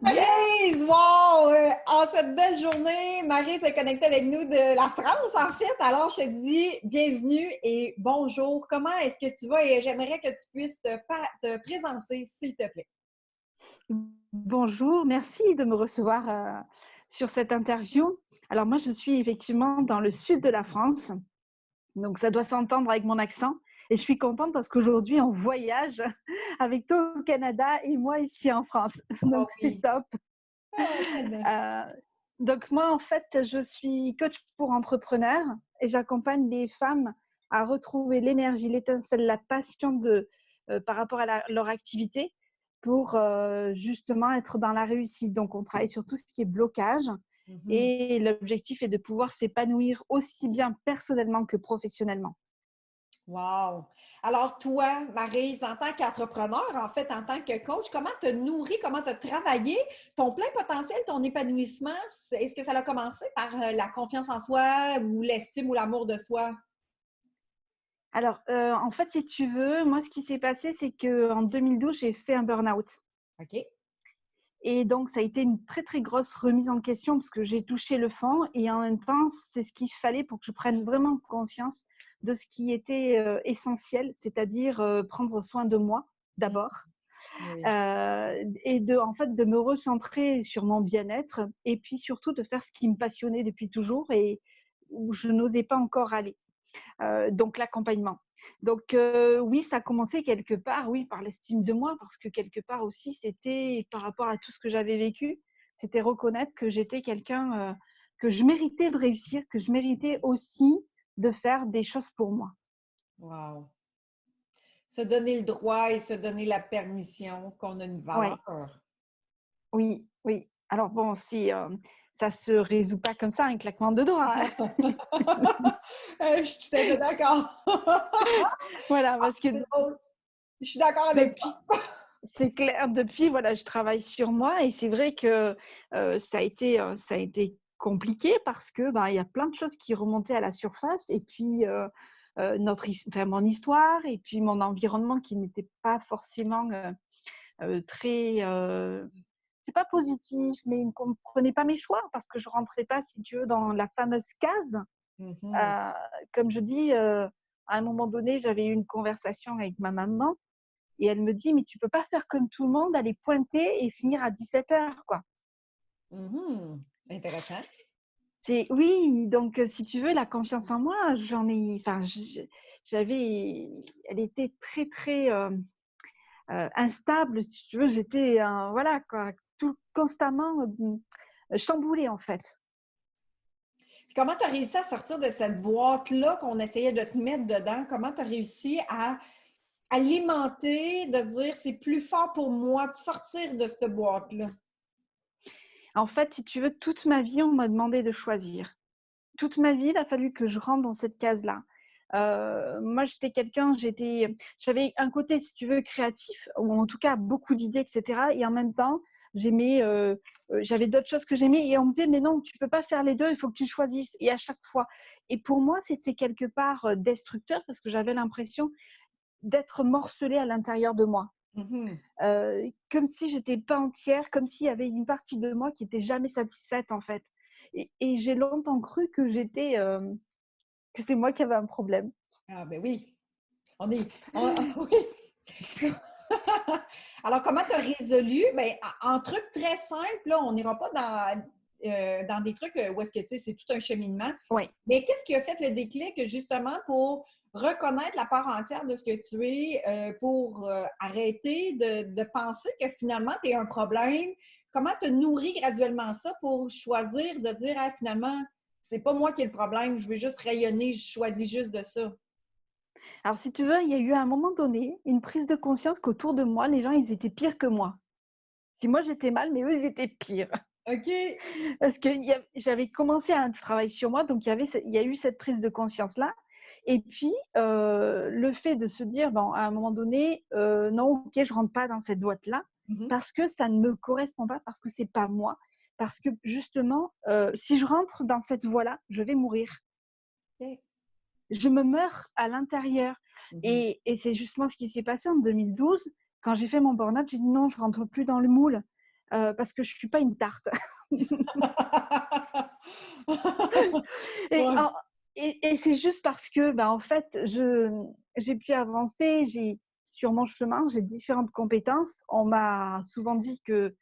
Maryse, wow! En cette belle journée, Maryse est connectée avec nous de la France, en fait. Alors, je te dis bienvenue et bonjour. Comment est-ce que tu vas? Et j'aimerais que tu puisses te présenter, s'il te plaît. Bonjour, merci de me recevoir sur cette interview. Alors moi, je suis effectivement dans le sud de la France, donc ça doit s'entendre avec mon accent. Et je suis contente parce qu'aujourd'hui, on voyage avec toi au Canada et moi ici en France. Oh Donc c'est oui. top. Oh, tellement. Euh, donc moi, en fait, je suis coach pour entrepreneurs et j'accompagne les femmes à retrouver l'énergie, l'étincelle, la passion par rapport à leur activité pour justement être dans la réussite. Donc on travaille sur tout ce qui est blocage Mhm. et l'objectif est de pouvoir s'épanouir aussi bien personnellement que professionnellement. Wow! Alors, toi, Maryse, en tant qu'entrepreneur, en fait, en tant que coach, comment te nourrir, comment te travailler ton plein potentiel, ton épanouissement? Est-ce que ça a commencé par la confiance en soi ou l'estime ou l'amour de soi? Alors, en fait, si tu veux, moi, ce qui s'est passé, c'est qu'en 2012, j'ai fait un burn-out. OK. Et donc, ça a été une très, très grosse remise en question parce que j'ai touché le fond et en même temps, c'est ce qu'il fallait pour que je prenne vraiment conscience de ce qui était essentiel, c'est-à-dire prendre soin de moi Mmh. d'abord Oui. et en fait, de me recentrer sur mon bien-être et puis surtout de faire ce qui me passionnait depuis toujours et où je n'osais pas encore aller. Donc l'accompagnement. Donc oui, ça a commencé quelque part, oui, par l'estime de moi, parce que quelque part aussi, c'était par rapport à tout ce que j'avais vécu, c'était reconnaître que j'étais quelqu'un, que je méritais de réussir, que je méritais aussi de faire des choses pour moi. Wow! Se donner le droit et se donner la permission qu'on a une Ouais, valeur. oui, oui. Alors bon, si ça se résout pas comme ça, un claquement de doigts, hein. Je suis tout à fait d'accord. Voilà, parce que C'est drôle. Je suis d'accord avec toi. depuis c'est clair, depuis, voilà, je travaille sur moi et c'est vrai que ça a été compliqué parce que ben, il y a plein de choses qui remontaient à la surface et puis enfin, mon histoire et puis mon environnement qui n'était pas forcément très, c'est pas positif, mais il ne comprenait pas mes choix parce que je rentrais pas, si tu veux, dans la fameuse case. Mhm. Euh, Comme je dis, à un moment donné, j'avais eu une conversation avec ma maman et elle me dit: «Mais tu peux pas faire comme tout le monde, aller pointer et finir à 17 heures, quoi». Mhm. Intéressant. C'est oui, donc si tu veux, la confiance en moi, enfin, j'avais elle était très, très, instable, si tu veux. J'étais, voilà quoi, tout constamment, chamboulée, en fait. Puis comment tu as réussi à sortir de cette boîte-là qu'on essayait de te mettre dedans? Comment tu as réussi à alimenter, de dire c'est plus fort pour moi de sortir de cette boîte-là? En fait, si tu veux, toute ma vie, on m'a demandé de choisir. Toute ma vie, il a fallu que je rentre dans cette case-là. Moi, j'avais un côté, si tu veux, créatif, ou en tout cas beaucoup d'idées, et cetera, et en même temps, j'avais d'autres choses que j'aimais et on me disait: «Mais non, tu peux pas faire les 2, il faut que tu choisisses», et à chaque fois, et pour moi, c'était quelque part, destructeur parce que j'avais l'impression d'être morcelée à l'intérieur de moi. Mhm. Comme si j'étais pas entière, comme s'il y avait une partie de moi qui était jamais satisfaite, en fait, et j'ai longtemps cru que que c'est moi qui avais un problème. Ah ben oui, oui. Alors, comment tu as résolu? Ben, en truc très simple, là, on n'ira pas dans des trucs où est-ce que tu sais, c'est tout un cheminement. Oui. Mais qu'est-ce qui a fait le déclic justement pour reconnaître la part entière de ce que tu es, pour arrêter de penser que finalement tu es un problème? Comment te nourrir graduellement ça pour choisir de dire ah, finalement, c'est pas moi qui ai le problème, je veux juste rayonner, je choisis juste de ça. Alors si tu veux, il y a eu à un moment donné une prise de conscience qu'autour de moi, les gens, ils étaient pires que moi. Si moi j'étais mal, mais eux, ils étaient pires. OK. Parce que j'avais commencé un travail sur moi, donc il y a eu cette prise de conscience-là. Et puis, le fait de se dire, bon, à un moment donné, non, ok, je rentre pas dans cette boîte-là, Mhm. parce que ça ne me correspond pas, parce que c'est pas moi, parce que justement, si je rentre dans cette voie-là, je vais mourir. OK. Je me meurs à l'intérieur. Mhm. Et c'est justement ce qui s'est passé en 2012. Quand j'ai fait mon burn-out, j'ai dit non, je rentre plus dans le moule. parce que je ne suis pas une tarte. Et, Ouais. en- et c'est juste parce que, en fait, j'ai pu avancer, sur mon chemin, j'ai différentes compétences. On m'a souvent dit que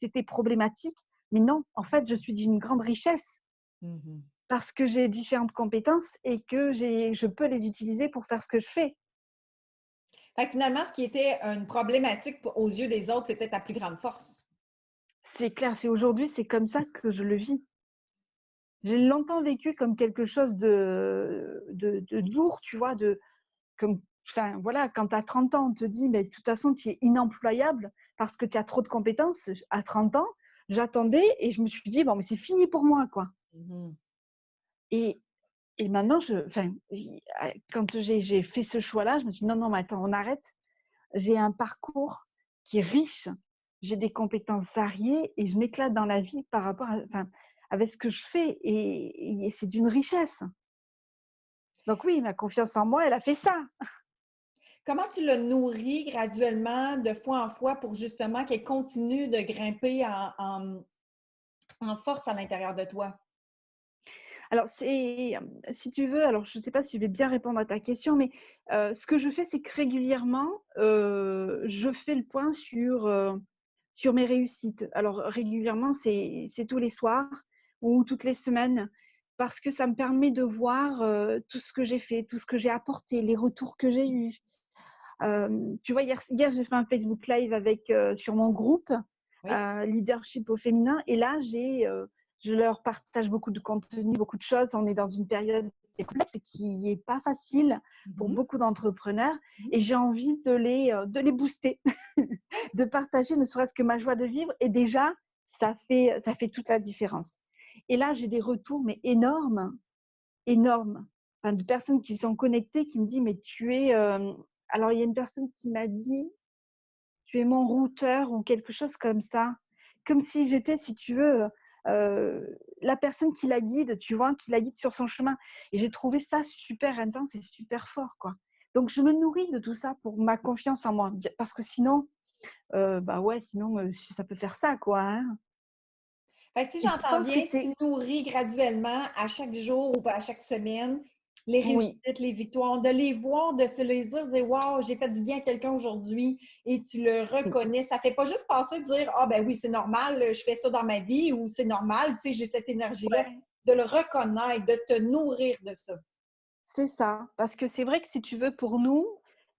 c'était problématique, mais non, en fait, je suis d'une grande richesse Mhm. parce que j'ai différentes compétences et que je peux les utiliser pour faire ce que je fais. Fait que finalement, ce qui était une problématique aux yeux des autres, c'était ta plus grande force. C'est clair, c'est aujourd'hui, c'est comme ça que je le vis. J'ai longtemps vécu comme quelque chose de lourd, tu vois, comme, enfin, voilà, quand tu as 30 ans, on te dit, mais de toute façon, tu es inemployable parce que tu as trop de compétences. À 30 ans, j'attendais et je me suis dit, bon, mais c'est fini pour moi, quoi. Mhm. Et, et maintenant, quand j'ai fait ce choix-là, je me suis dit, non, non, mais attends, on arrête. J'ai un parcours qui est riche, j'ai des compétences variées et je m'éclate dans la vie par rapport enfin, avec ce que je fais et c'est d'une richesse. Donc oui, ma confiance en moi, elle a fait ça. Comment tu l'as nourri graduellement, de fois en fois, pour justement qu'elle continue de grimper en force à l'intérieur de toi? Alors, si tu veux, alors je ne sais pas si je vais bien répondre à ta question, mais ce que je fais, c'est que régulièrement, je fais le point sur mes réussites. Alors, régulièrement, c'est tous les soirs ou toutes les semaines, parce que ça me permet de voir tout ce que j'ai fait, tout ce que j'ai apporté, les retours que j'ai eus. Tu vois, hier j'ai fait un Facebook Live sur mon groupe Oui. Leadership au féminin. Et là, je leur partage beaucoup de contenu, beaucoup de choses. On est dans une période qui est complexe et qui n'est pas facile pour Mhm. beaucoup d'entrepreneurs. Mhm. Et j'ai envie de les booster, de partager ne serait-ce que ma joie de vivre. Et déjà, ça fait toute la différence. Et là, j'ai des retours, mais énormes, énormes. Enfin, de personnes qui sont connectées, qui me disent, mais tu es... Alors, il y a une personne qui m'a dit, tu es mon routeur ou quelque chose comme ça. Comme si j'étais, si tu veux, la personne qui la guide, tu vois, qui la guide sur son chemin. Et j'ai trouvé ça super intense et super fort, quoi. Donc, je me nourris de tout ça pour ma confiance en moi. Parce que sinon, bah ouais, sinon, ça peut faire ça, quoi, hein. Fait que si Et je j'entends pense que bien, tu c'est... nourris graduellement à chaque jour ou à chaque semaine les Oui, réussites, les victoires, de les voir, de se les dire, wow, j'ai fait du bien à quelqu'un aujourd'hui et tu le oui, reconnais. Ça fait pas juste passer de dire, ah ben oui, c'est normal, je fais ça dans ma vie ou c'est normal, tu sais, j'ai cette énergie-là. ouais. De le reconnaître, de te nourrir de ça. C'est ça, parce que c'est vrai que si tu veux, pour nous,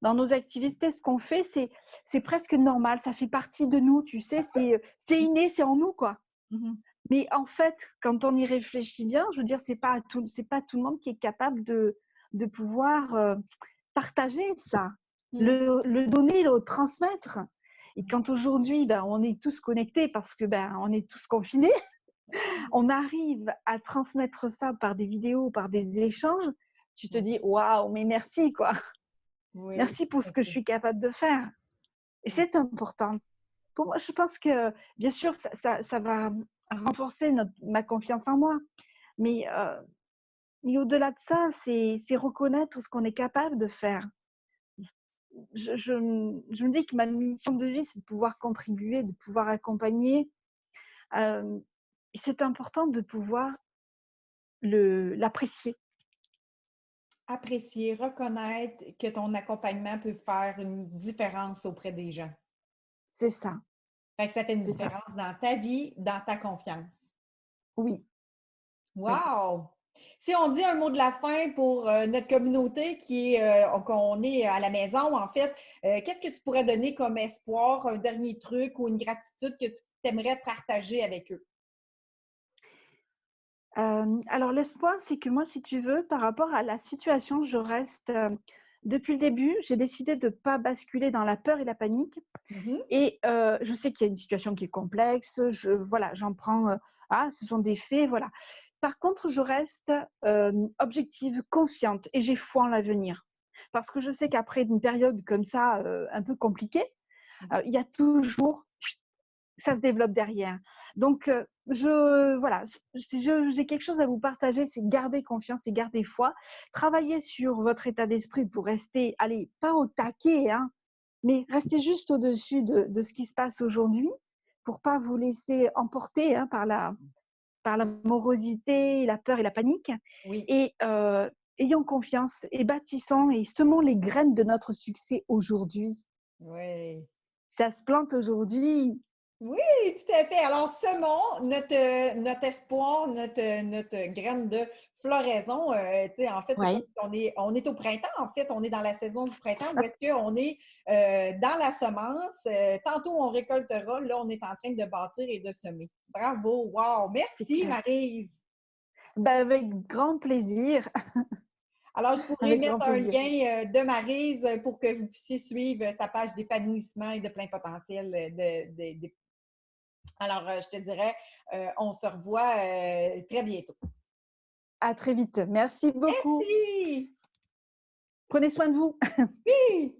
dans nos activités, ce qu'on fait, c'est presque normal, ça fait partie de nous, tu sais, c'est inné, c'est en nous, quoi. Mhm. Mais en fait, quand on y réfléchit bien, je veux dire, c'est pas tout le monde qui est capable de pouvoir partager ça, Mhm. le donner, le transmettre. Et quand aujourd'hui, on est tous connectés parce que on est tous confinés, on arrive à transmettre ça par des vidéos, par des échanges, tu te dis waouh, mais merci quoi. Oui, Merci pour tout ce à que je fait. suis capable de faire. Et c'est important. Pour moi, je pense que bien sûr, ça va renforcer ma confiance en moi. Mais, mais au-delà de ça, c'est reconnaître ce qu'on est capable de faire. Je me dis que ma mission de vie, c'est de pouvoir contribuer, de pouvoir accompagner. Euh, et c'est important de pouvoir l'apprécier. Apprécier, reconnaître que ton accompagnement peut faire une différence auprès des gens. C'est ça, Fait que ça fait une c'est ça. différence dans ta vie, dans ta confiance. Oui, oui. Wow! Si on dit un mot de la fin pour notre communauté qu'on est à la maison, en fait, qu'est-ce que tu pourrais donner comme espoir, un dernier truc ou une gratitude que tu aimerais partager avec eux? Alors l'espoir, c'est que moi, si tu veux, par rapport à la situation, je reste, depuis le début, j'ai décidé de ne pas basculer dans la peur et la panique. Mhm. Et je sais qu'il y a une situation qui est complexe, voilà, j'en prends, ce sont des faits, voilà. Par contre, je reste objective, confiante et j'ai foi en l'avenir. Parce que je sais qu'après une période comme ça, un peu compliquée, il y a toujours ça se développe derrière. Donc, voilà, si j'ai quelque chose à vous partager, c'est garder confiance et garder foi. Travailler sur votre état d'esprit pour rester, allez, pas au taquet, hein, mais rester juste au-dessus de ce qui se passe aujourd'hui pour pas vous laisser emporter hein, par la morosité, la peur et la panique. Oui, Et ayons confiance et bâtissons et semons les graines de notre succès aujourd'hui. oui. Ça se plante aujourd'hui. Oui, tout à fait. Alors, semons notre espoir, notre graine de floraison. Tu sais, en fait, c'est comme Oui, si on est au printemps, en fait, on est dans la saison du printemps où est-ce qu'on est dans la semence. Tantôt, on récoltera. Là, on est en train de bâtir et de semer. Bravo! Wow! c'est Merci, clair. Maryse. Ben, avec grand plaisir, Alors, je pourrais avec grand mettre un plaisir. lien de Maryse pour que vous puissiez suivre sa page d'épanouissement et de plein potentiel alors, je te dirais, on se revoit très bientôt. À très vite. Merci beaucoup. Merci! Prenez soin de vous. Oui!